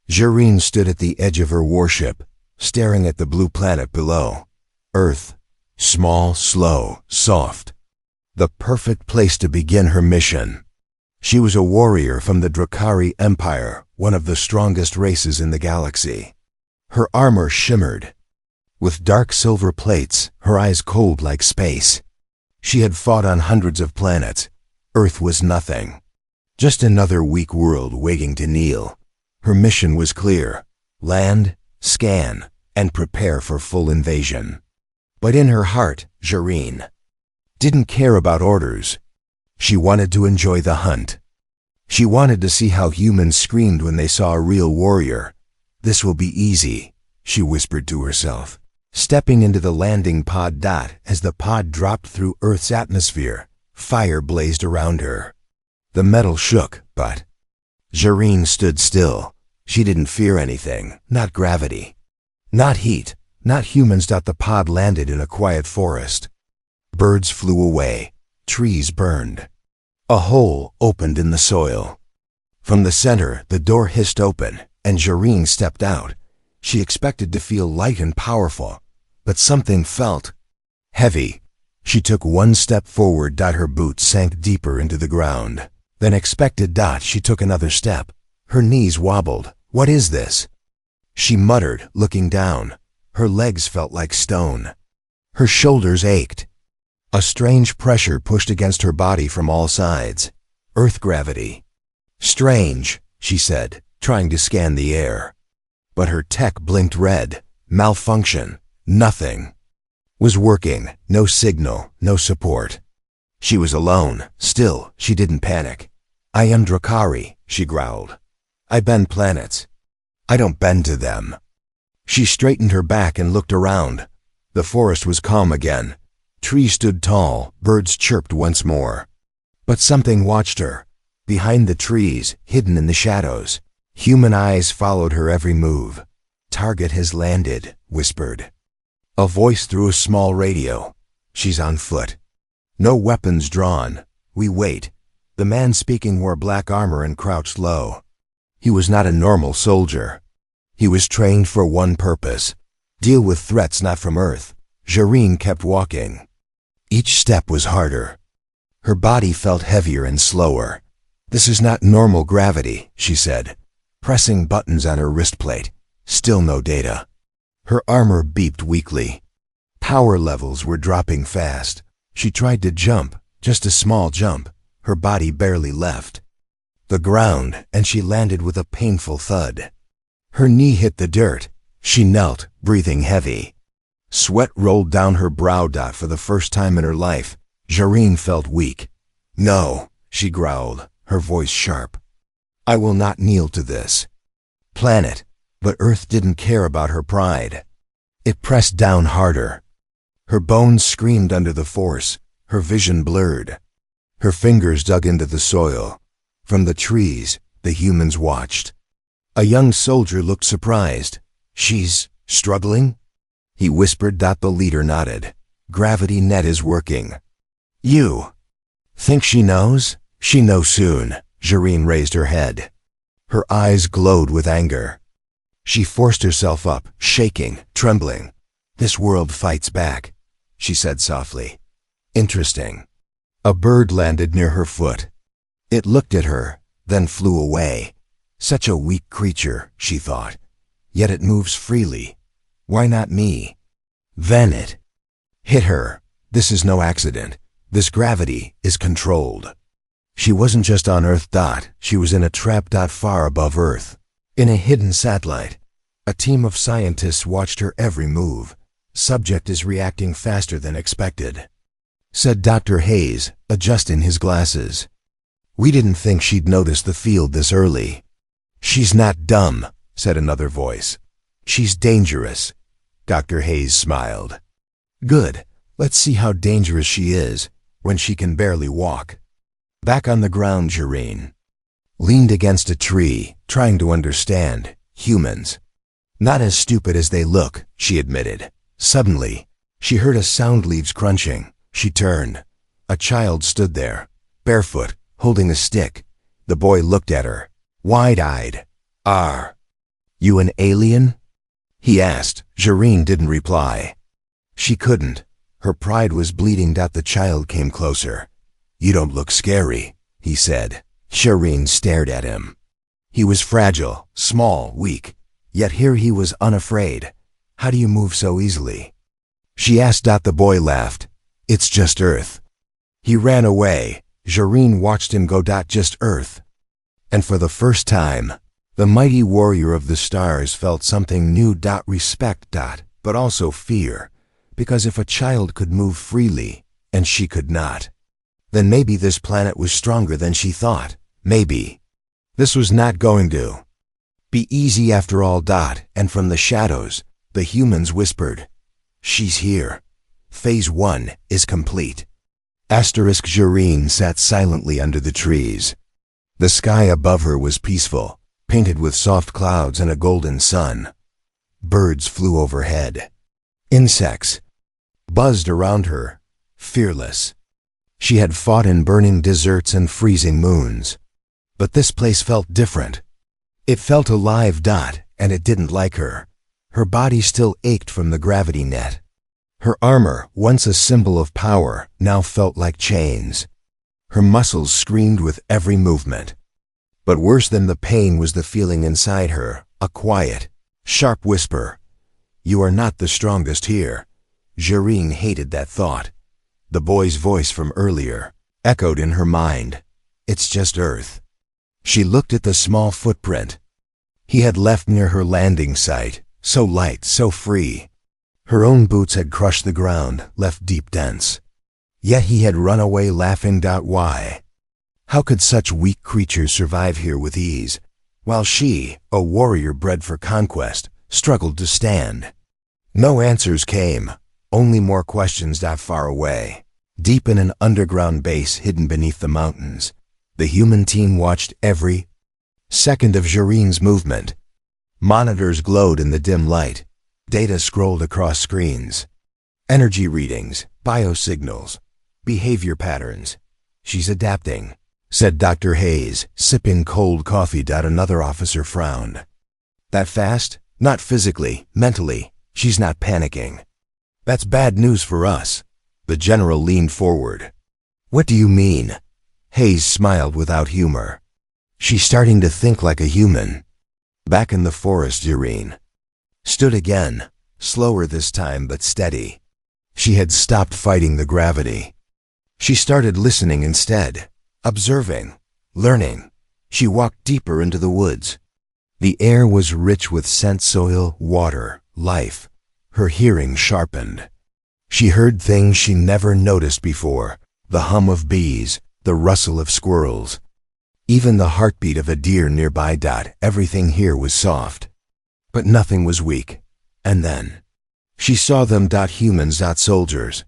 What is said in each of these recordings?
Jareen stood at the edge of her warship, staring at the blue planet below. Earth. Small, slow, soft. The perfect place to begin her mission. She was a warrior from the Drakari Empire, one of the strongest races in the galaxy. Her armor shimmered, with dark silver plates, her eyes cold like space. She had fought on hundreds of planets. Earth was nothing. Just another weak world waiting to kneel. Her mission was clear: land, scan, and prepare for full invasion. But in her heart, Jareen didn't care about orders. She wanted to enjoy the hunt. She wanted to see how humans screamed when they saw a real warrior. This will be easy, she whispered to herself, stepping into the landing pod. As the pod dropped through Earth's atmosphere, fire blazed around her. The metal shook, but Jareen stood still. She didn't fear anything, not gravity, not heat, not humans. The pod landed in a quiet forest. Birds flew away. Trees burned. A hole opened in the soil. From the center, the door hissed open, and Jareen stepped out. She expected to feel light and powerful, but something felt heavy. She took one step forward. Her boots sank deeper into the ground. Than expected. She took another step. Her knees wobbled. What is this? She muttered, looking down. Her legs felt like stone. Her shoulders ached. A strange pressure pushed against her body from all sides. Earth gravity. Strange, she said, trying to scan the air. But her tech blinked red. Malfunction. Nothing was working. No signal, no support. She was alone. Still, she didn't panic. I am Drakari, she growled. I bend planets. I don't bend to them. She straightened her back and looked around. The forest was calm again. Trees stood tall, birds chirped once more. But something watched her. Behind the trees, hidden in the shadows, human eyes followed her every move. Target has landed, whispered a voice through a small radio. She's on foot. No weapons drawn. We wait. The man speaking wore black armor and crouched low. He was not a normal soldier. He was trained for one purpose: deal with threats not from Earth. Jareen kept walking. Each step was harder. Her body felt heavier and slower. This is not normal gravity, she said, pressing buttons on her wrist plate. Still no data. Her armor beeped weakly. Power levels were dropping fast. She tried to jump, just a small jump. Her body barely left the ground, and she landed with a painful thud. Her knee hit the dirt. She knelt, breathing heavy. Sweat rolled down her brow. For the first time in her life, Jareen felt weak. No, she growled, her voice sharp. I will not kneel to this planet. But Earth didn't care about her pride. It pressed down harder. Her bones screamed under the force. Her vision blurred. Her fingers dug into the soil. From the trees, the humans watched. A young soldier looked surprised. She's struggling? He whispered. The leader nodded. Gravity net is working. You think she knows? She knows soon. Jareen raised her head. Her eyes glowed with anger. She forced herself up, shaking, trembling. This world fights back, she said softly. Interesting. A bird landed near her foot. It looked at her, then flew away. Such a weak creature, she thought. Yet it moves freely. Why not me? Then it hit her. This is no accident. This gravity is controlled. She wasn't just on Earth. She was in a trap. Far above Earth. In a hidden satellite. A team of scientists watched her every move. Subject is reacting faster than expected, said Dr. Hayes, adjusting his glasses. We didn't think she'd notice the field this early. She's not dumb, said another voice. She's dangerous. Dr. Hayes smiled. Good. Let's see how dangerous she is when she can barely walk. Back on the ground, Jareen leaned against a tree, trying to understand. Humans. Not as stupid as they look, she admitted. Suddenly, she heard a sound. Leaves crunching. She turned. A child stood there, barefoot, holding a stick. The boy looked at her, wide-eyed. You an alien? He asked. Jareen didn't reply. She couldn't. Her pride was bleeding. The child came closer. You don't look scary, he said. Jareen stared at him. He was fragile, small, weak. Yet here he was unafraid. How do you move so easily? She asked. The boy laughed. It's just Earth. He ran away. Jareen watched him go. Just Earth. And for the first time, the mighty warrior of the stars felt something new. Respect. But also fear. Because if a child could move freely, and she could not, then maybe this planet was stronger than she thought. Maybe. This was not going to be easy after all. And from the shadows, the humans whispered, She's here. Phase 1 is complete. Jareen sat silently under the trees. The sky above her was peaceful, painted with soft clouds and a golden sun. Birds flew overhead. Insects buzzed around her, fearless. She had fought in burning deserts and freezing moons. But this place felt different. It felt alive. And it didn't like her. Her body still ached from the gravity net. Her armor, once a symbol of power, now felt like chains. Her muscles screamed with every movement. But worse than the pain was the feeling inside her, a quiet, sharp whisper. You are not the strongest here. Jareen hated that thought. The boy's voice from earlier echoed in her mind. It's just Earth. She looked at the small footprint he had left near her landing site, so light, so free. Her own boots had crushed the ground, left deep dents. Yet he had run away laughing. Why? How could such weak creatures survive here with ease, while she, a warrior bred for conquest, struggled to stand? No answers came, only more questions. Far away, deep in an underground base hidden beneath the mountains, the human team watched every second of Jareen's movement. Monitors glowed in the dim light. Data scrolled across screens. Energy readings, biosignals, behavior patterns. She's adapting, said Dr. Hayes, sipping cold coffee. Another officer frowned. That fast? Not physically, mentally. She's not panicking. That's bad news for us. The general leaned forward. What do you mean? Hayes smiled without humor. She's starting to think like a human. Back in the forest, Jareen stood again, slower this time but steady. She had stopped fighting the gravity. She started listening instead, observing, learning. She walked deeper into the woods. The air was rich with scent, soil, water, life. Her hearing sharpened. She heard things she never noticed before, the hum of bees, the rustle of squirrels, even the heartbeat of a deer nearby. Everything here was soft, but nothing was weak. And then she saw them. Humans, soldiers.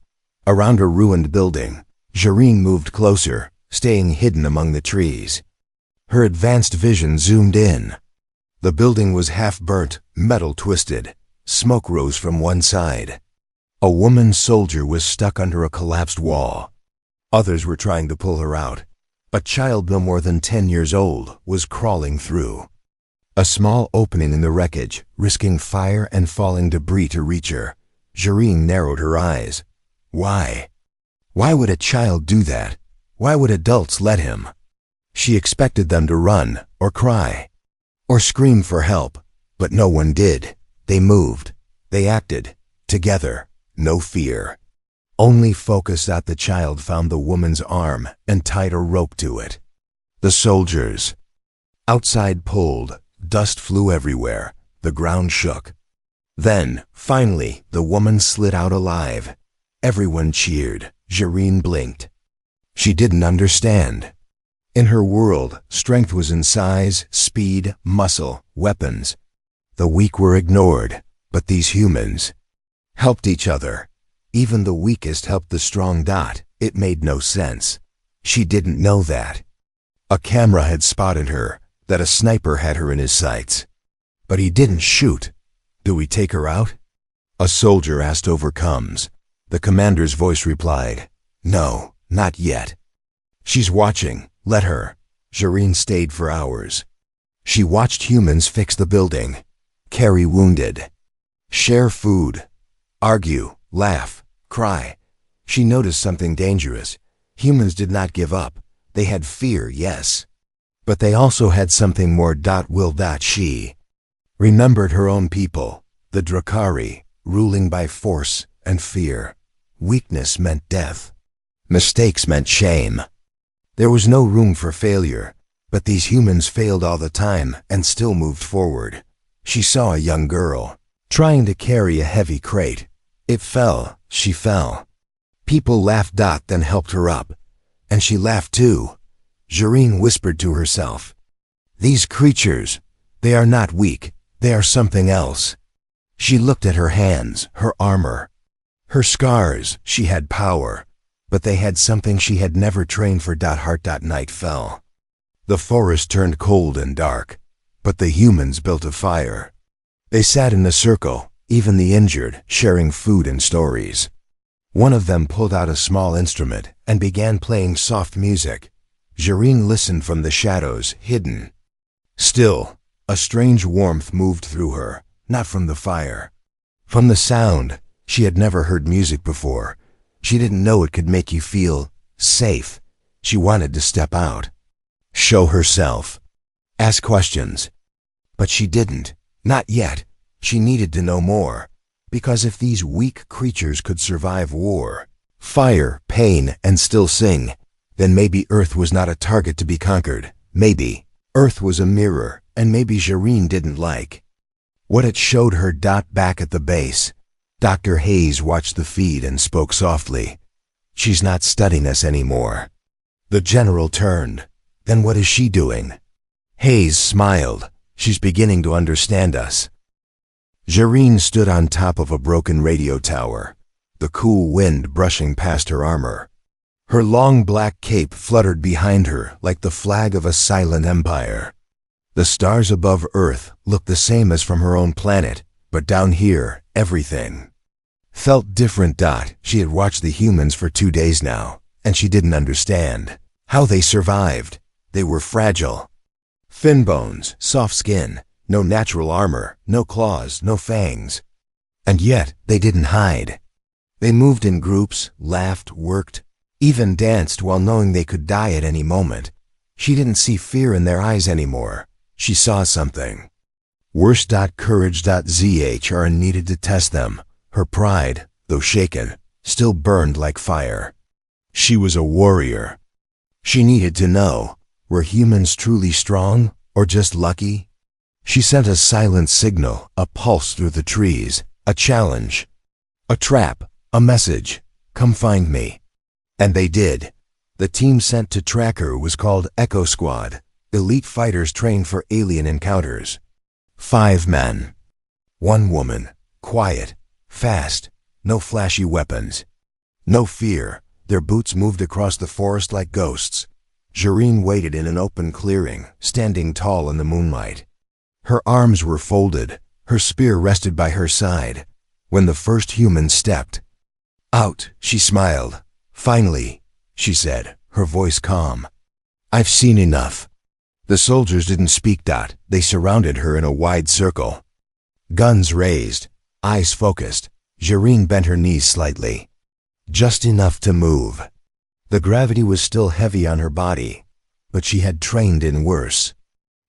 Around a ruined building, Jareen moved closer, staying hidden among the trees. Her advanced vision zoomed in. The building was half-burnt, metal twisted. Smoke rose from one side. A woman soldier was stuck under a collapsed wall. Others were trying to pull her out. A child no more than 10 years old was crawling through a small opening in the wreckage, risking fire and falling debris to reach her. Jareen narrowed her eyes. Why? Why would a child do that? Why would adults let him? She expected them to run, or cry, or scream for help, but no one did. They moved. They acted. Together. No fear. Only focus. The child found the woman's arm and tied a rope to it. The soldiers outside pulled. Dust flew everywhere. The ground shook. Then, finally, the woman slid out alive. Everyone cheered. Jareen blinked. She didn't understand. In her world, strength was in size, speed, muscle, weapons. The weak were ignored, but these humans helped each other. Even the weakest helped the strong. It made no sense. She didn't know that. A camera had spotted her, that a sniper had her in his sights. But he didn't shoot. Do we take her out? A soldier asked over comms. The commander's voice replied, No, not yet. She's watching. Let her. Jareen stayed for hours. She watched humans fix the building. carry wounded, share food, argue, laugh, cry. She noticed something dangerous. Humans did not give up. They had fear, yes. But they also had something more. She remembered her own people, the Drakari, ruling by force and fear. Weakness meant death. Mistakes meant shame. There was no room for failure, but these humans failed all the time and still moved forward. She saw a young girl trying to carry a heavy crate. It fell. She fell. People laughed, then helped her up. And she laughed too. Jareen whispered to herself, "These creatures, they are not weak. They are something else." She looked at her hands, her armor, her scars. She had power, but they had something she had never trained for. Night fell. The forest turned cold and dark, but the humans built a fire. They sat in a circle, even the injured, sharing food and stories. One of them pulled out a small instrument and began playing soft music. Jareen listened from the shadows, hidden. Still, a strange warmth moved through her, not from the fire. From the sound. She had never heard music before. She didn't know it could make you feel safe. She wanted to step out, show herself, ask questions. But she didn't. Not yet. She needed to know more. Because if these weak creatures could survive war, fire, pain, and still sing, then maybe Earth was not a target to be conquered. Maybe Earth was a mirror, and maybe Jareen didn't like what it showed her. Back at the base, Dr. Hayes watched the feed and spoke softly. "She's not studying us anymore." The general turned. "Then what is she doing?" Hayes smiled. "She's beginning to understand us." Jareen stood on top of a broken radio tower, the cool wind brushing past her armor. Her long black cape fluttered behind her like the flag of a silent empire. The stars above Earth looked the same as from her own planet, but down here, everything felt different. She had watched the humans for 2 days now, and she didn't understand how they survived. They were fragile. Thin bones, soft skin, no natural armor, no claws, no fangs. And yet, they didn't hide. They moved in groups, laughed, worked, even danced while knowing they could die at any moment. She didn't see fear in their eyes anymore. She saw something worse. Courage.zhr needed to test them. Her pride, though shaken, still burned like fire. She was a warrior. She needed to know, were humans truly strong or just lucky? She sent a silent signal, a pulse through the trees, a challenge, a trap, a message, "Come find me." And they did. The team sent to track her was called Echo Squad, elite fighters trained for alien encounters. 5 men, 1 woman, quiet, fast, no flashy weapons, no fear. Their boots moved across the forest like ghosts. Jareen waited in an open clearing, standing tall in the moonlight. Her arms were folded, her spear rested by her side. When the first human stepped out, she smiled. "Finally," she said, her voice calm. "I've seen enough." The soldiers didn't speak. They surrounded her in a wide circle. Guns raised, eyes focused. Jareen bent her knees slightly, just enough to move. The gravity was still heavy on her body, but she had trained in worse.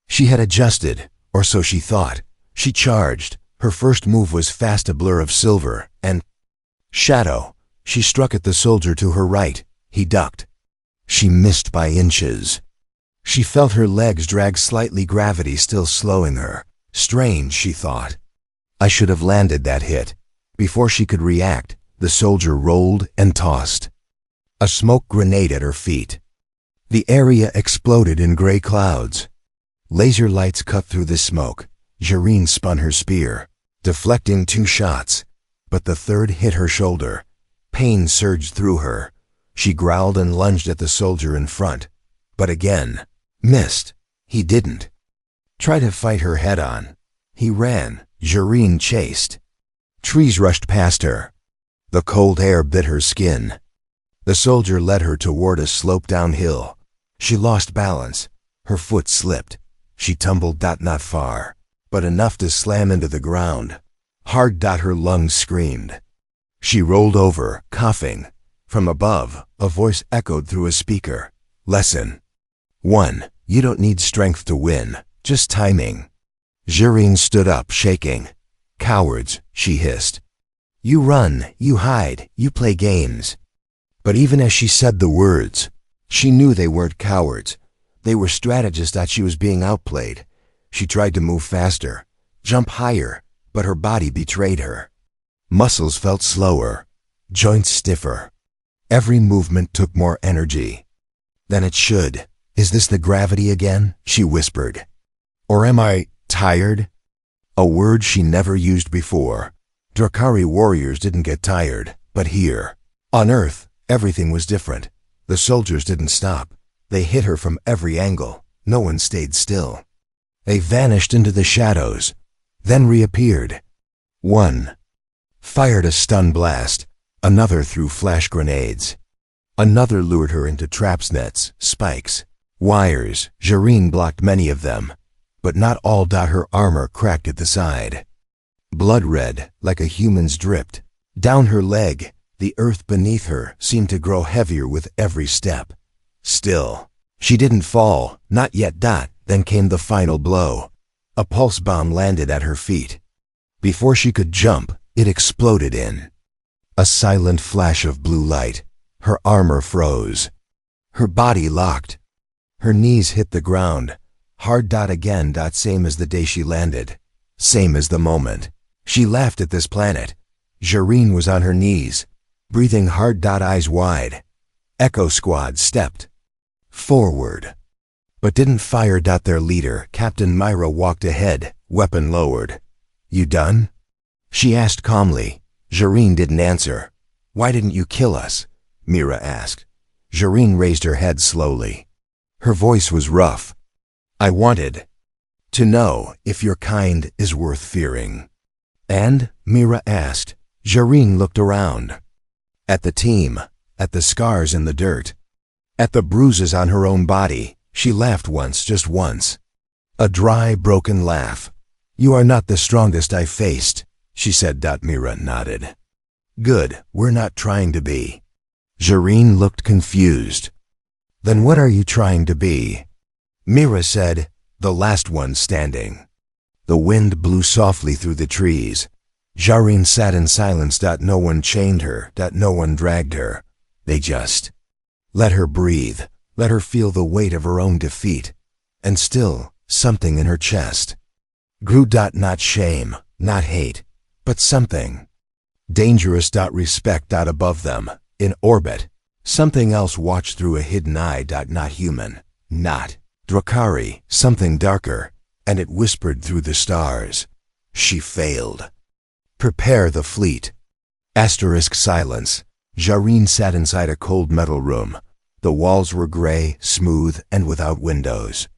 She had adjusted, or so she thought. She charged. Her first move was fast, a blur of silver and shadow. She struck at the soldier to her right. He ducked. She missed by inches. She felt her legs drag slightly, gravity still slowing her. Strange, she thought. I should have landed that hit. Before she could react, the soldier rolled and tossed a smoke grenade at her feet. The area exploded in gray clouds. Laser lights cut through the smoke. Jareen spun her spear, deflecting 2 shots, but the third hit her shoulder. Pain surged through her. She growled and lunged at the soldier in front, but again, missed. He didn't try to fight her head on. He ran. Jareen chased. Trees rushed past her. The cold air bit her skin. The soldier led her toward a slope downhill. She lost balance. Her foot slipped. She tumbled not far. but enough to slam into the ground. Hard. Her lungs screamed. She rolled over, coughing. From above, a voice echoed through a speaker. Lesson 1. You don't need strength to win, just timing. Jareen stood up, shaking. Cowards, she hissed. You run, you hide, you play games. But even as she said the words, she knew they weren't cowards. They were strategists that she was being outplayed. She tried to move faster, jump higher, but her body betrayed her. Muscles felt slower, joints stiffer. Every movement took more energy than it should. Is this the gravity again? She whispered. Or am I tired? A word she never used before. Drakari warriors didn't get tired, but here, on Earth, everything was different. The soldiers didn't stop. They hit her from every angle. No one stayed still. They vanished into the shadows, then reappeared. One fired a stun blast. Another threw flash grenades. Another lured her into traps, nets, spikes, wires. Jareen blocked many of them, but not all. Her armor cracked at the side. Blood red, like a human's, dripped down her leg. The earth beneath her seemed to grow heavier with every step. Still, she didn't fall, not yet. Then came the final blow. A pulse bomb landed at her feet. Before she could jump, it exploded in a silent flash of blue light. Her armor froze. Her body locked. Her knees hit the ground. Hard. Again. Same as the day she landed. Same as the moment she laughed at this planet. Jareen was on her knees, breathing hard. Eyes wide. Echo Squad stepped forward, but didn't fire. Their leader, Captain Myra, walked ahead, weapon lowered. You done? She asked calmly. Jareen didn't answer. Why didn't you kill us? Myra asked. Jareen raised her head slowly. Her voice was rough. I wanted to know if your kind is worth fearing. And? Myra asked. Jareen looked around. At the team, at the scars in the dirt, at the bruises on her own body. She laughed once, just once. A dry, broken laugh. You are not the strongest I faced, she said. Myra nodded. Good, we're not trying to be. Jareen looked confused. Then what are you trying to be? Myra said, the last one standing. The wind blew softly through the trees. Jareen sat in silence. No one chained her. No one dragged her. They just let her breathe. Let her feel the weight of her own defeat. And still, something in her chest grew. Not shame, not hate, but something dangerous. Respect. Above them, in orbit, something else watched through a hidden eye. Not human, not Drakari, something darker, and it whispered through the stars. She failed. Prepare the fleet. Silence. Jareen sat inside a cold metal room. The walls were gray, smooth, and without windows.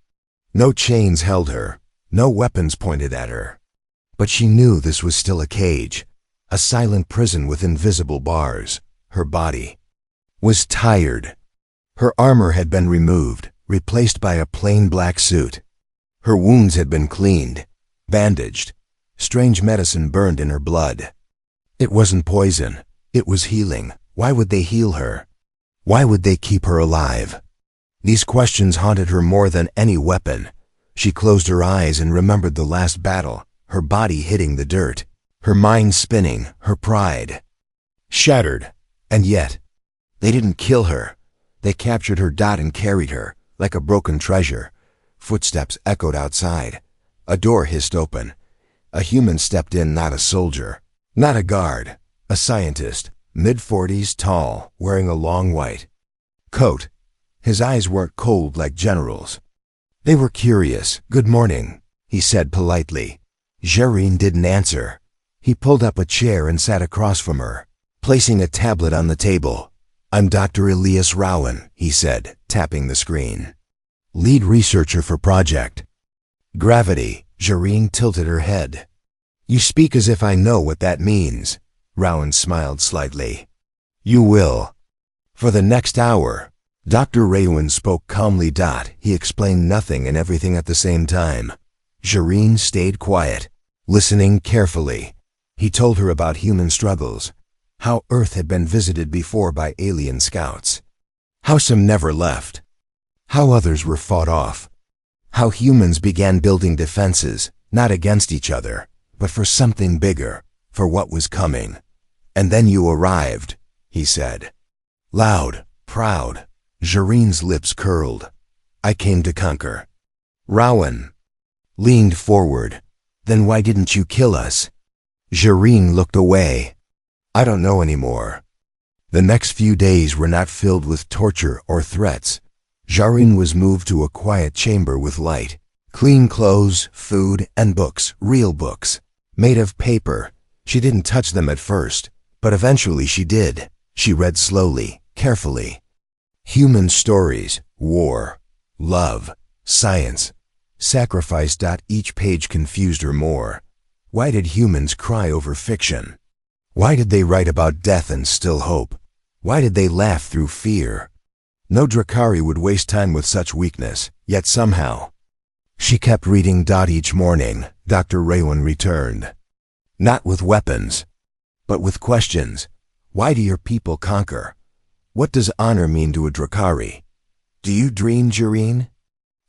No chains held her. No weapons pointed at her. But she knew this was still a cage, a silent prison with invisible bars. Her body was tired. Her armor had been removed, replaced by a plain black suit. Her wounds had been cleaned, bandaged. Strange medicine burned in her blood. It wasn't poison. It was healing. Why would they heal her? Why would they keep her alive? These questions haunted her more than any weapon. She closed her eyes and remembered the last battle, her body hitting the dirt, her mind spinning, her pride shattered. And yet, they didn't kill her. They captured her. And carried her, like a broken treasure. Footsteps echoed outside. A door hissed open. A human stepped in, not a soldier, not a guard, a scientist, mid-40s, tall, wearing a long white coat. His eyes weren't cold like generals. They were curious. Good morning, he said politely. Jareen didn't answer. He pulled up a chair and sat across from her, placing a tablet on the table. I'm Dr. Elias Rowan, he said, tapping the screen. Lead researcher for project Gravity. Jareen tilted her head. You speak as if I know what that means. Rowan smiled slightly. You will. For the next hour. Dr. Rowan spoke calmly. He explained nothing and everything at the same time. Jareen stayed quiet, listening carefully. He told her about human struggles, how Earth had been visited before by alien scouts, how some never left, how others were fought off, how humans began building defenses, not against each other, but for something bigger, for what was coming. And then you arrived, he said. Loud, proud, Jareen's lips curled. I came to conquer. Rowan leaned forward. Then why didn't you kill us? Jareen looked away. I don't know anymore. The next few days were not filled with torture or threats. Jareen was moved to a quiet chamber with light, clean clothes, food, and books, real books, made of paper. She didn't touch them at first, but eventually she did. She read slowly, carefully. Human stories, war, love, science, sacrifice. Each page confused her more. Why did humans cry over fiction? Why did they write about death and still hope? Why did they laugh through fear? No Drakari would waste time with such weakness, yet somehow. She kept reading. Each morning, Dr. Raywin returned. Not with weapons, but with questions. Why do your people conquer? What does honor mean to a Drakari? Do you dream, Jareen?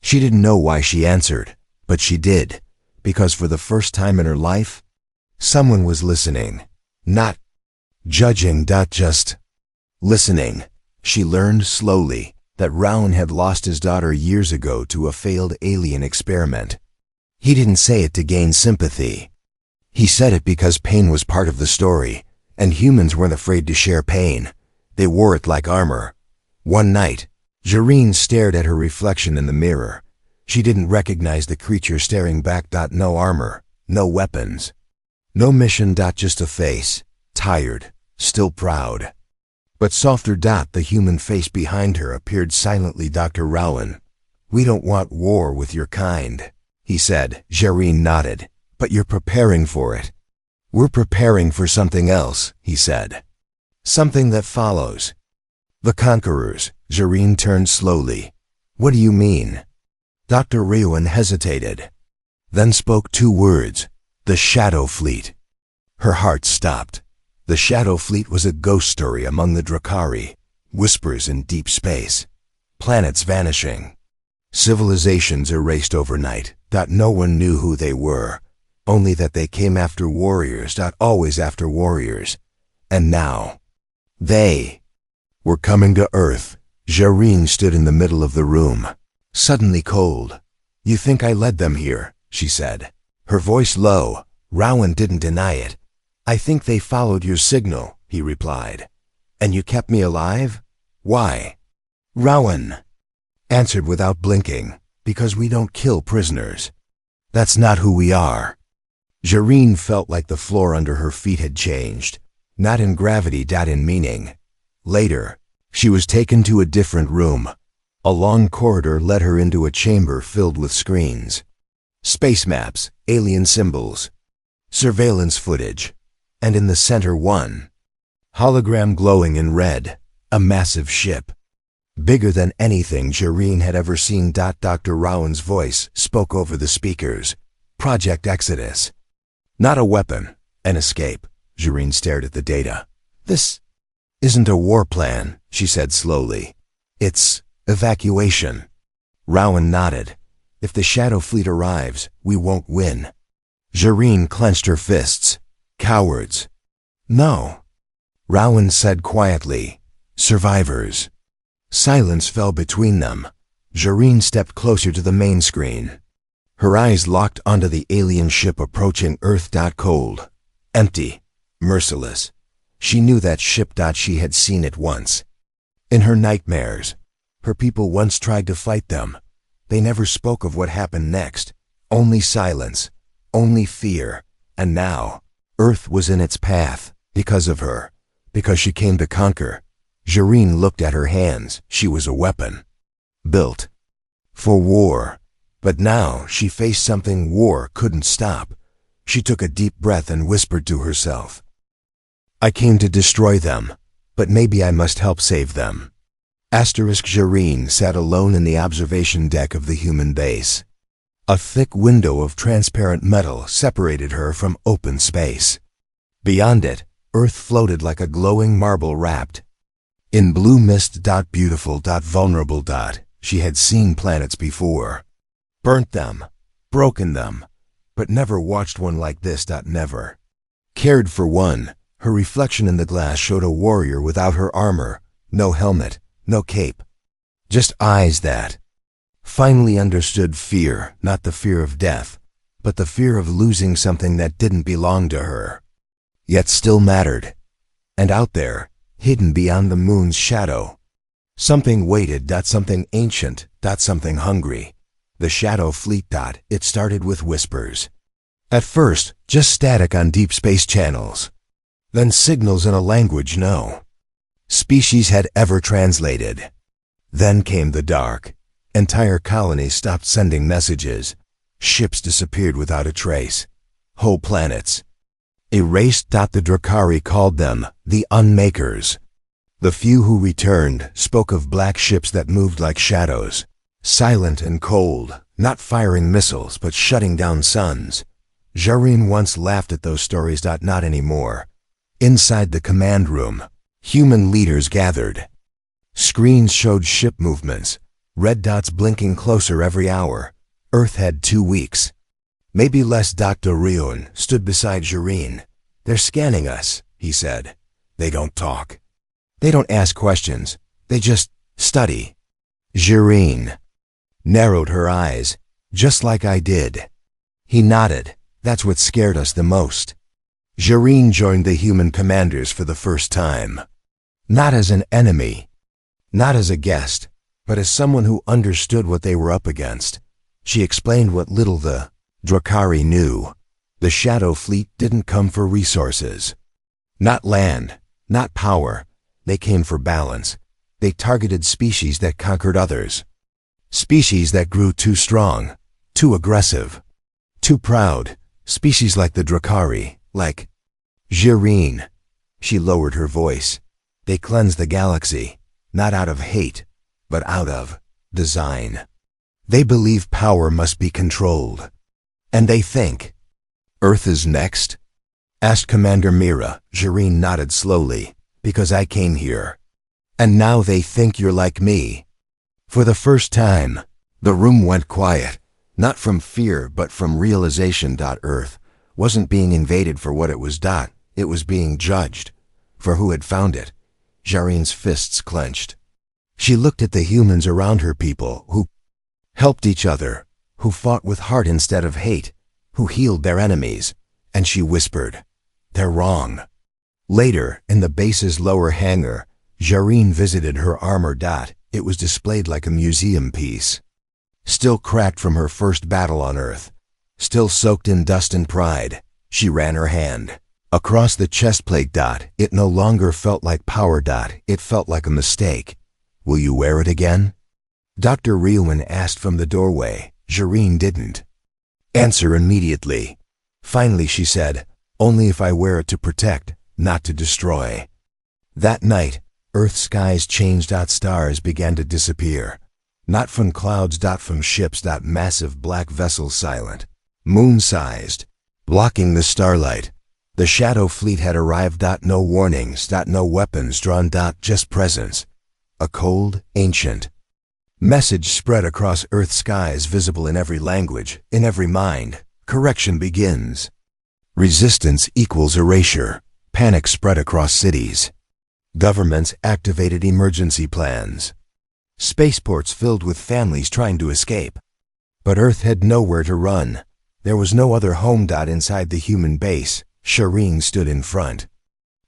She didn't know why she answered, but she did, because for the first time in her life, someone was listening, not judging. Just listening. She learned slowly that Rowan had lost his daughter years ago to a failed alien experiment. He didn't say it to gain sympathy. He said it because pain was part of the story, and humans weren't afraid to share pain. They wore it like armor. One night, Jareen stared at her reflection in the mirror. She didn't recognize the creature staring back. No armor, no weapons, no mission. Just a face, tired, still proud. But softer. The human face behind her appeared silently. Dr. Rowan, we don't want war with your kind, he said. Jareen nodded. But you're preparing for it. We're preparing for something else, he said. Something that follows. The conquerors. Jareen turned slowly. What do you mean? Dr. Raywin hesitated, then spoke two words. The Shadow Fleet. Her heart stopped. The Shadow Fleet was a ghost story among the Drakari. Whispers in deep space. Planets vanishing. Civilizations erased overnight. No one knew who they were. Only that they came after warriors. Always after warriors. And now, they were coming to Earth. Jareen stood in the middle of the room, suddenly cold. You think I led them here, she said, her voice low. Rowan didn't deny it. I think they followed your signal, he replied. And you kept me alive? Why? Rowan answered without blinking. Because we don't kill prisoners. That's not who we are. Jareen felt like the floor under her feet had changed. Not in gravity. In meaning. Later, she was taken to a different room. A long corridor led her into a chamber filled with screens. Space maps, alien symbols, surveillance footage, and in the center one hologram glowing in red, a massive ship. Bigger than anything Jareen had ever seen. Dr. Rowan's voice spoke over the speakers. Project Exodus. Not a weapon, an escape. Jareen stared at the data. This isn't a war plan, she said slowly. It's evacuation. Rowan nodded. If the Shadow Fleet arrives, we won't win. Jareen clenched her fists. Cowards. No. Rowan said quietly. Survivors. Silence fell between them. Jareen stepped closer to the main screen. Her eyes locked onto the alien ship approaching Earth. Cold. Empty. Merciless. She knew that ship. She had seen it once. In her nightmares. Her people once tried to fight them. They never spoke of what happened next. Only silence. Only fear. And now, Earth was in its path. Because of her. Because she came to conquer. Jareen looked at her hands. She was a weapon. Built for war. But now she faced something war couldn't stop. She took a deep breath and whispered to herself. I came to destroy them, but maybe I must help save them. Jareen sat alone in the observation deck of the human base. A thick window of transparent metal separated her from open space. Beyond it, Earth floated like a glowing marble wrapped in blue mist. Beautiful. Vulnerable. She had seen planets before. Burnt them, broken them, but never watched one like this. Never cared for one. Her reflection in the glass showed a warrior without her armor, no helmet, no cape. Just eyes that finally understood fear, not the fear of death, but the fear of losing something that didn't belong to her, yet still mattered. And out there, hidden beyond the moon's shadow, something waited. Something ancient. Something hungry. The shadow fleet. It started with whispers. At first, just static on deep space channels. Then signals in a language no species had ever translated. Then came the dark. Entire colonies stopped sending messages. Ships disappeared without a trace. Whole planets erased. The Drakari called them the Unmakers. The few who returned spoke of black ships that moved like shadows, silent and cold, not firing missiles but shutting down suns. Jareen once laughed at those stories. Not anymore. Inside the command room, human leaders gathered. Screens showed ship movements, red dots blinking closer every hour. Earth had 2 weeks. Maybe less. Dr. Rion stood beside Jareen. They're scanning us, he said. They don't talk. They don't ask questions. They just study. Jareen narrowed her eyes, just like I did. He nodded. That's what scared us the most. Jareen joined the human commanders for the first time. Not as an enemy, not as a guest, but as someone who understood what they were up against. She explained what little the Drakari knew. The Shadow Fleet didn't come for resources. Not land, not power. They came for balance. They targeted species that conquered others. Species that grew too strong, too aggressive, too proud. Species like the Drakari, like Jareen. She lowered her voice. They cleansed the galaxy, not out of hate, but out of design. They believe power must be controlled. And they think, Earth is next? Asked Commander Mira. Jareen nodded slowly. Because I came here. And now they think you're like me. For the first time, the room went quiet. Not from fear, but from realization. Earth wasn't being invaded for what it was. It was being judged for who had found it. Jareen's fists clenched. She looked at the humans around her, people who helped each other, who fought with heart instead of hate, who healed their enemies, and she whispered, "They're wrong." Later, in the base's lower hangar, Jareen visited her armor. It was displayed like a museum piece. Still cracked from her first battle on Earth, still soaked in dust and pride, she ran her hand across the chest plate. It no longer felt like power. It felt like a mistake. "Will you wear it again?" Dr. Rielman asked from the doorway. Jareen didn't answer immediately. Finally she said, "Only if I wear it to protect, not to destroy." That night, Earth's skies changed. Stars began to disappear. Not from clouds. From ships. Massive black vessels, silent, moon-sized, blocking the starlight. The Shadow Fleet had arrived. No warnings. No weapons drawn. Just presence. A cold, ancient message spread across Earth's skies, visible in every language, in every mind. Correction begins. Resistance equals erasure. Panic spread across cities. Governments activated emergency plans. Spaceports filled with families trying to escape. But Earth had nowhere to run. There was no other home. Inside the human base, Jareen stood in front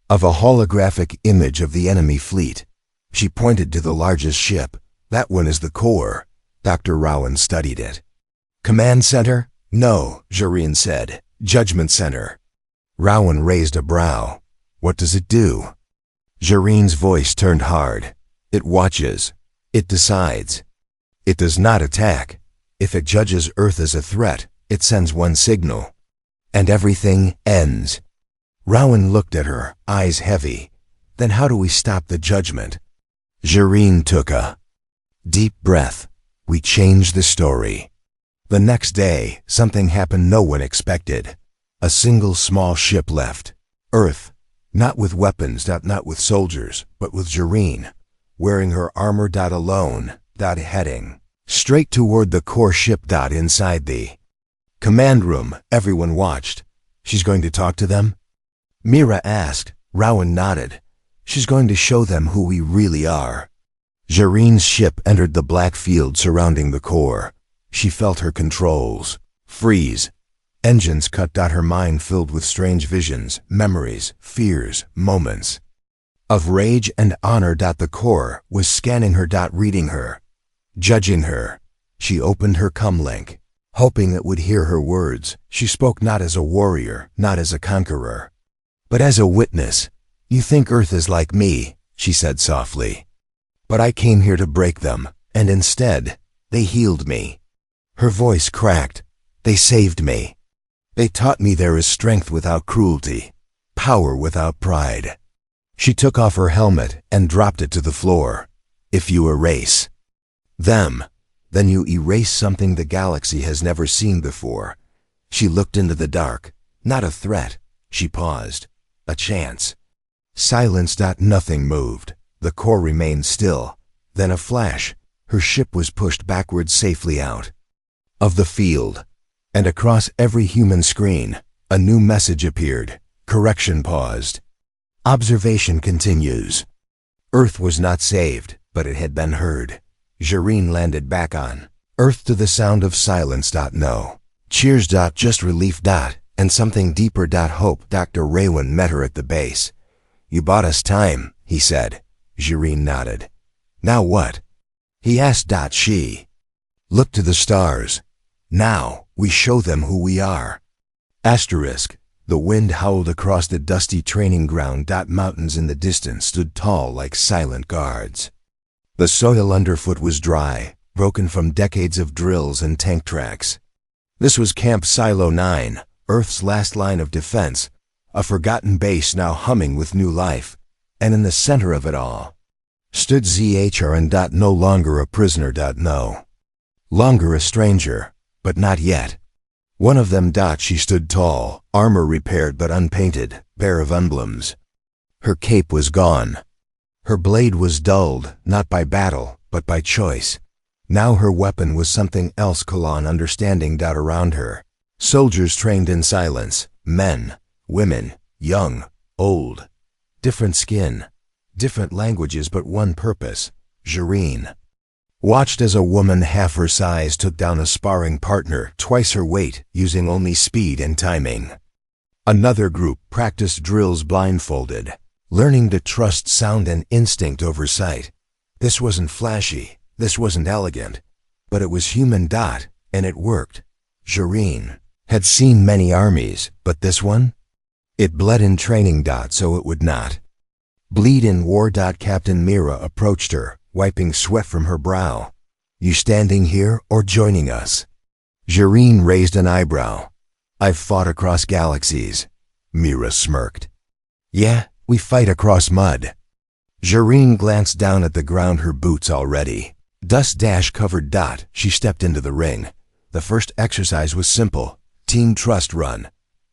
of a holographic image of the enemy fleet. She pointed to the largest ship. "That one is the core." Dr. Rowan studied it. "Command center?" "No," Jareen said. "Judgment center." Rowan raised a brow. "What does it do?" Jareen's voice turned hard. "It watches. It decides. It does not attack. If it judges Earth as a threat, it sends one signal. And everything ends." Rowan looked at her, eyes heavy. "Then how do we stop the judgment?" Jareen took a deep breath. "We change the story. The next day, something happened no one expected. A single small ship left Earth, not with weapons, not with soldiers, but with Jareen, wearing her armor alone, heading straight toward the core ship. Inside the command room, everyone watched. She's going to talk to them? Mira asked. Rowan nodded. She's going to show them who we really are. Jareen's ship entered the black field surrounding the core. She felt her controls freeze. Engines cut. Her mind filled with strange visions, memories, fears, moments of rage and honor. The core was scanning her. Reading her, judging her. She opened her comlink, hoping it would hear her words. She spoke not as a warrior, not as a conqueror, but as a witness. You think Earth is like me, she said softly. But I came here to break them, and instead, they healed me. Her voice cracked. They saved me. They taught me there is strength without cruelty, power without pride. She took off her helmet and dropped it to the floor. If you erase them, then you erase something the galaxy has never seen before. She looked into the dark. Not a threat. She paused. A chance. Silence. Nothing moved. The core remained still. Then a flash. Her ship was pushed backwards safely out of the field. And across every human screen, a new message appeared. Correction paused. Observation continues. Earth was not saved, but it had been heard. Jareen landed back on Earth to the sound of silence. No cheers. Just relief. And something deeper. Hope. Dr. Raywin met her at the base. You bought us time, he said. Jareen nodded. Now what? He asked. She looked to the stars. Now we show them who we are. Asterisk. The wind howled across the dusty training ground. Mountains in the distance stood tall like silent guards. The soil underfoot was dry, broken from decades of drills and tank tracks. This was Camp Silo 9, Earth's last line of defense, a forgotten base now humming with new life. And in the center of it all stood ZHR, no longer a prisoner. No longer a stranger, but not yet. One of them. She stood tall, armor repaired but unpainted, bare of emblems. Her cape was gone. Her blade was dulled, not by battle, but by choice. Now her weapon was something else. Kalan understanding. Around her, soldiers trained in silence, men, women, young, old, different skin, different languages, but one purpose. Jareen watched as a woman half her size took down a sparring partner twice her weight, using only speed and timing. Another group practiced drills blindfolded, learning to trust sound and instinct over sight. This wasn't flashy, this wasn't elegant, but it was human. And it worked. Jareen had seen many armies, but this one? It bled in training. So it would not bleed in war. Captain Mira approached her, wiping sweat from her brow. You standing here or joining us? Jareen raised an eyebrow. I've fought across galaxies. Mira smirked. Yeah, we fight across mud. Jareen glanced down at the ground, her boots already dust covered. She stepped into the ring. The first exercise was simple. Team trust run.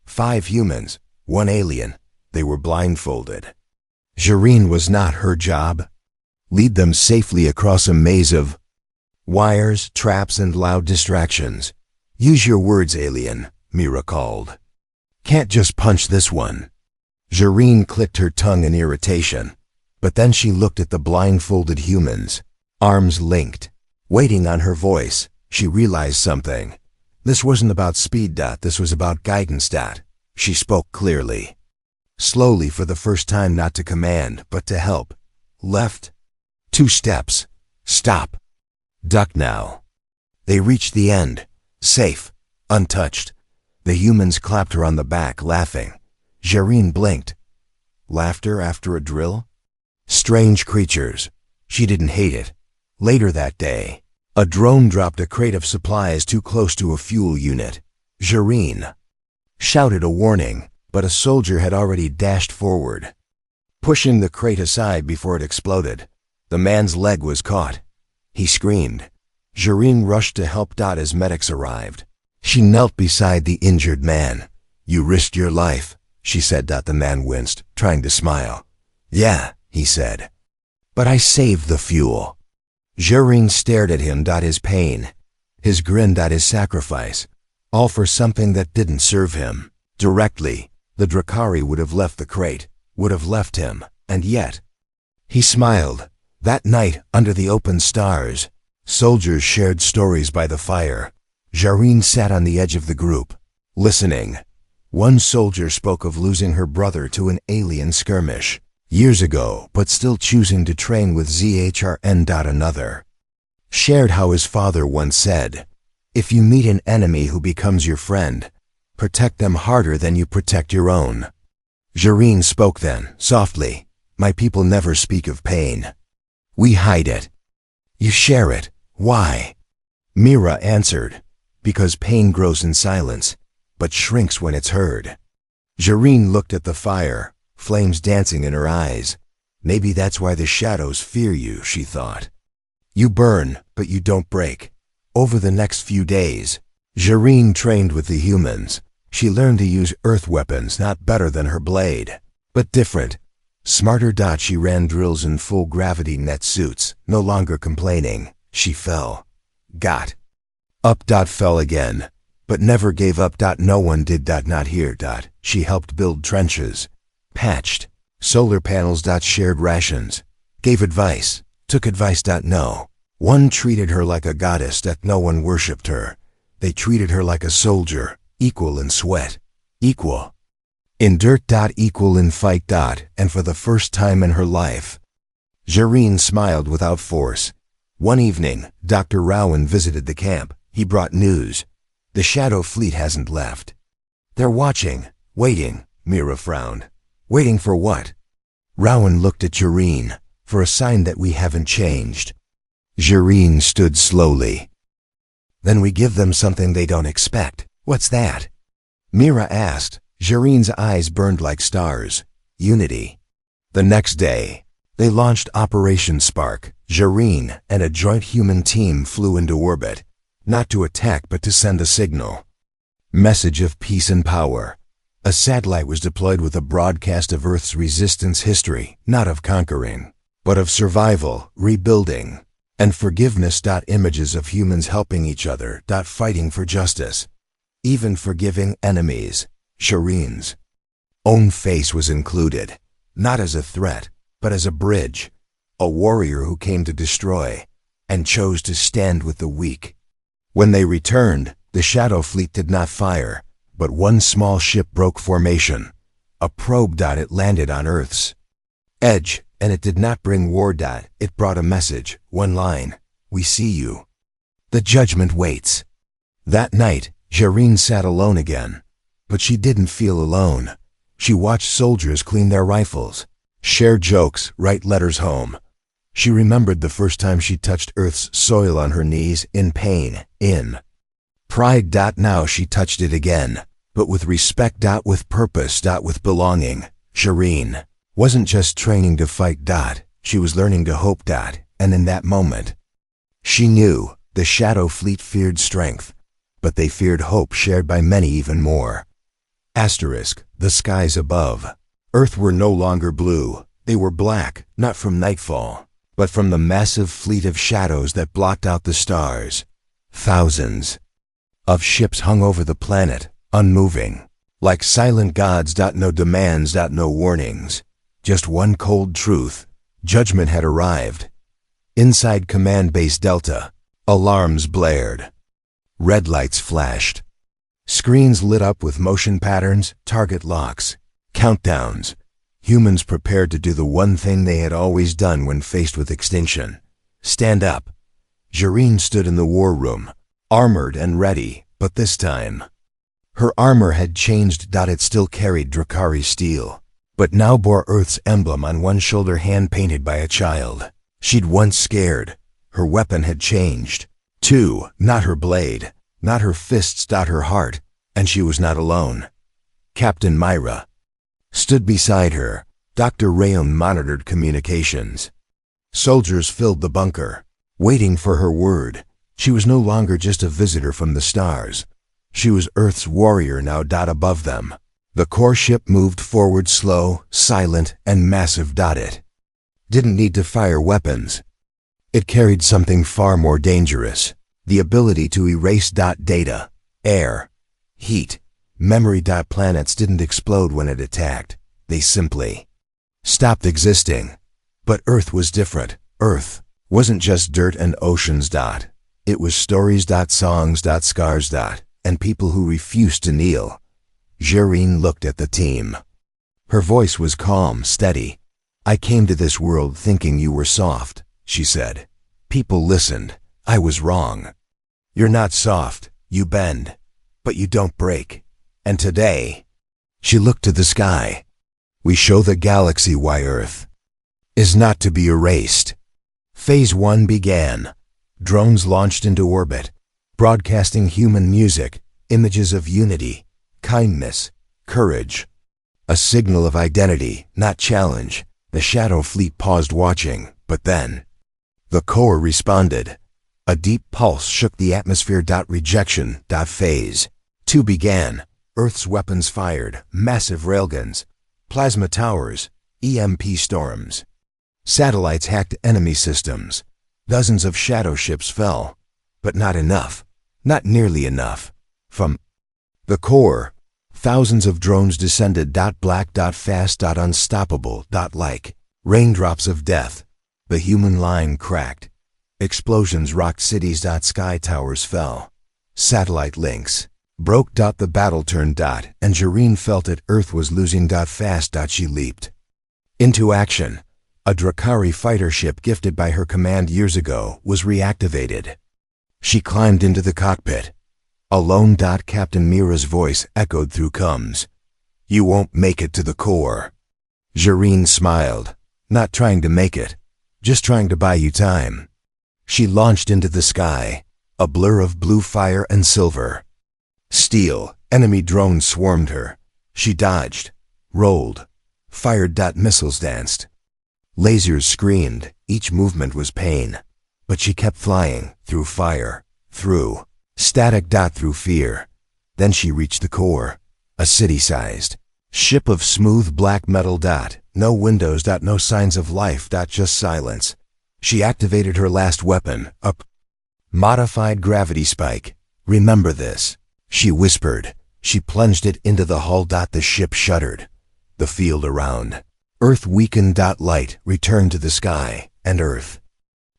5 humans, 1 alien. They were blindfolded. Jareen was not her job. Lead them safely across a maze of wires, traps, and loud distractions. Use your words, alien, Mira called. Can't just punch this one. Jareen clicked her tongue in irritation. But then she looked at the blindfolded humans, arms linked, waiting on her voice. She realized something. This wasn't about speed. This was about guidance. She spoke clearly. Slowly, for the first time, not to command, but to help. Left. 2 steps. Stop. Duck now. They reached the end. Safe. Untouched. The humans clapped her on the back, laughing. Jareen blinked. Laughter after a drill? Strange creatures. She didn't hate it. Later that day, a drone dropped a crate of supplies too close to a fuel unit. Jareen shouted a warning, but a soldier had already dashed forward, pushing the crate aside before it exploded. The man's leg was caught. He screamed. Jareen rushed to help as medics arrived. She knelt beside the injured man. "You risked your life," she said. The man winced, trying to smile. "Yeah," he said. "But I saved the fuel." Jareen stared at him. His pain, his grin, his sacrifice, all for something that didn't serve him. Directly, the Drakari would have left the crate, would have left him, and yet he smiled. That night, under the open stars, soldiers shared stories by the fire. Jareen sat on the edge of the group, listening. One soldier spoke of losing her brother to an alien skirmish years ago, but still choosing to train with ZHRN. Another shared how his father once said, "If you meet an enemy who becomes your friend, protect them harder than you protect your own." Jareen spoke then, softly. "My people never speak of pain. We hide it. You share it. Why?" Mira answered, "Because pain grows in silence, but shrinks when it's heard." Jareen looked at the fire, flames dancing in her eyes. "Maybe that's why the shadows fear you," she thought. "You burn, but you don't break." Over the next few days, Jareen trained with the humans. She learned to use earth weapons, not better than her blade, but different, smarter. She ran drills in full gravity net suits, no longer complaining. She fell, got up. Fell again, but never gave up. No one did. Not here. She helped build trenches, patched solar panels. Shared rations, gave advice, took advice. No one treated her like a goddess. No one worshipped her. They treated her like a soldier, equal in sweat, equal in dirt. Equal in fight. And for the first time in her life, Jareen smiled without force. One evening, Dr. Rowan visited the camp. He brought news. "The Shadow Fleet hasn't left. They're watching, waiting." Mira frowned. "Waiting for what?" Rowan looked at Jareen. "For a sign that we haven't changed." Jareen stood slowly. "Then we give them something they don't expect." "What's that?" Mira asked. Jareen's eyes burned like stars. "Unity." The next day, they launched Operation Spark. Jareen and a joint human team flew into orbit, not to attack but to send a signal. Message of peace and power. A satellite was deployed with a broadcast of Earth's resistance history, not of conquering, but of survival, rebuilding, and forgiveness. Images of humans helping each other. Fighting for justice, even forgiving enemies. Jareen's own face was included, not as a threat, but as a bridge, a warrior who came to destroy and chose to stand with the weak. When they returned, the Shadow Fleet did not fire, but one small ship broke formation, a probe. It landed on Earth's edge, and it did not bring war. It brought a message, one line: "We see you. The judgment waits." That night, Jareen sat alone again. But she didn't feel alone. She watched soldiers clean their rifles, share jokes, write letters home. She remembered the first time she touched Earth's soil on her knees, in pain, in pride. Now she touched it again, but with respect. With purpose. With belonging. Jareen wasn't just training to fight. She was learning to hope. And in that moment, she knew the Shadow Fleet feared strength, but they feared hope shared by many even more. Asterisk, the skies above Earth were no longer blue. They were black, not from nightfall, but from the massive fleet of shadows that blocked out the stars. Thousands of ships hung over the planet, unmoving, like silent gods. No demands. No warnings. Just one cold truth: judgment had arrived. Inside Command Base Delta, alarms blared. Red lights flashed. Screens lit up with motion patterns, target locks, countdowns. Humans prepared to do the one thing they had always done when faced with extinction: stand up. Jareen stood in the war room, armored and ready, but this time, her armor had changed. It still carried Drakari steel, but now bore Earth's emblem on one shoulder, hand-painted by a child she'd once scared. Her weapon had changed, too, not her blade, not her fists. Her heart, and she was not alone. Captain Myra stood beside her. Dr. Rayon monitored communications. Soldiers filled the bunker, waiting for her word. She was no longer just a visitor from the stars. She was Earth's warrior now. Above them, the core ship moved forward, slow, silent, and massive. It didn't need to fire weapons. It carried something far more dangerous: the ability to erase data, air, heat, memory. Planets didn't explode when it attacked. They simply stopped existing. But Earth was different. Earth wasn't just dirt and oceans. It was stories, songs, scars, and people who refused to kneel. Jareen looked at the team. Her voice was calm, steady. "I came to this world thinking you were soft," she said. "People listened. I was wrong. You're not soft. You bend. But you don't break. And today," she looked to the sky, "we show the galaxy why Earth is not to be erased." Phase 1 began. Drones launched into orbit, broadcasting human music, images of unity, kindness, courage. A signal of identity, not challenge. The Shadow Fleet paused, watching, but then the core responded. A deep pulse shook the atmosphere. Rejection. Phase 2 began. Earth's weapons fired, massive railguns, plasma towers, EMP storms. Satellites hacked enemy systems. Dozens of shadow ships fell. But not enough. Not nearly enough. From the core, thousands of drones descended. Black, fast, unstoppable, like raindrops of death. The human line cracked. Explosions rocked cities. Sky towers fell. Satellite links broke. The battle turned. And Jareen felt it. Earth was losing. Fast. She leaped into action. A Drakari fighter ship gifted by her command years ago was reactivated. She climbed into the cockpit. Alone. Captain Mira's voice echoed through comms. "You won't make it to the core." Jareen smiled. "Not trying to make it, just trying to buy you time." She launched into the sky, a blur of blue fire and silver. Steel, enemy drones swarmed her. She dodged, rolled, fired. Missiles danced. Lasers screamed. Each movement was pain. But she kept flying, through fire, through static. Through fear. Then she reached the core, a city-sized ship of smooth black metal. No windows. No signs of life. Just silence. She activated her last weapon, a modified gravity spike. "Remember this," she whispered. She plunged it into the hull. The ship shuddered. The field around Earth weakened. Light returned to the sky, and Earth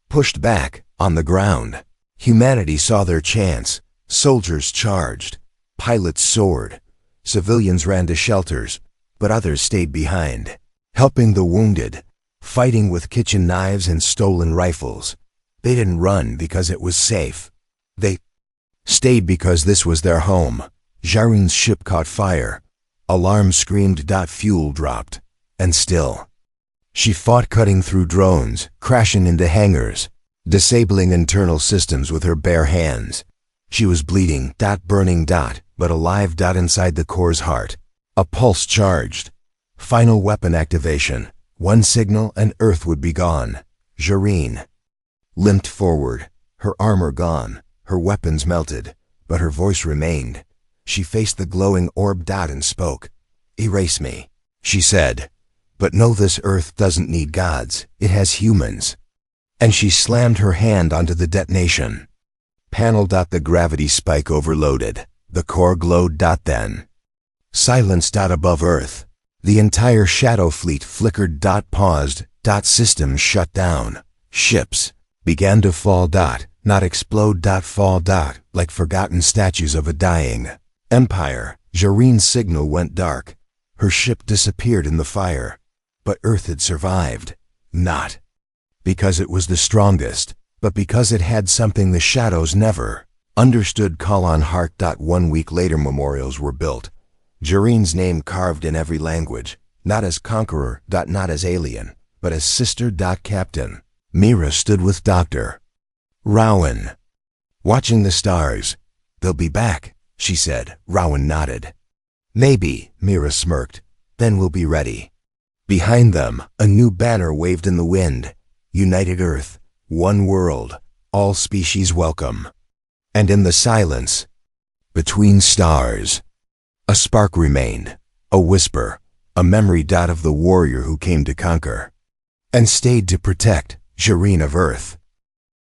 pushed back. On the ground, humanity saw their chance. Soldiers charged. Pilots soared. Civilians ran to shelters, but others stayed behind, helping the wounded, fighting with kitchen knives and stolen rifles. They didn't run because it was safe. They stayed because this was their home. Jareen's ship caught fire. Alarms screamed. Fuel dropped. And still, she fought, cutting through drones, crashing into hangars, disabling internal systems with her bare hands. She was bleeding. Burning. But alive. Inside the core's heart, a pulse charged. Final weapon activation. One signal and Earth would be gone. Jareen limped forward, her armor gone, her weapons melted, but her voice remained. She faced the glowing orb. And spoke. "Erase me," she said. "But know this: Earth doesn't need gods, it has humans." And she slammed her hand onto the detonation panel. The gravity spike overloaded. The core glowed. Then silence. Above Earth, the entire Shadow Fleet flickered. Paused. Systems shut down. Ships began to fall. Not explode. Fall. Like forgotten statues of a dying empire. Jareen's signal went dark. Her ship disappeared in the fire. But Earth had survived. Not because it was the strongest, but because it had something the shadows never understood. Call on heart. 1 week later, memorials were built. Jareen's name carved in every language, not as conqueror. Not as alien, but as sister. Captain Mira stood with Dr. Rowan, watching the stars. "They'll be back," she said. Rowan nodded. "Maybe," Mira smirked. "Then we'll be ready." Behind them, a new banner waved in the wind. United Earth, one world, all species welcome. And in the silence, between stars, a spark remained, a whisper, a memory dot of the warrior who came to conquer and stayed to protect Jareen of Earth.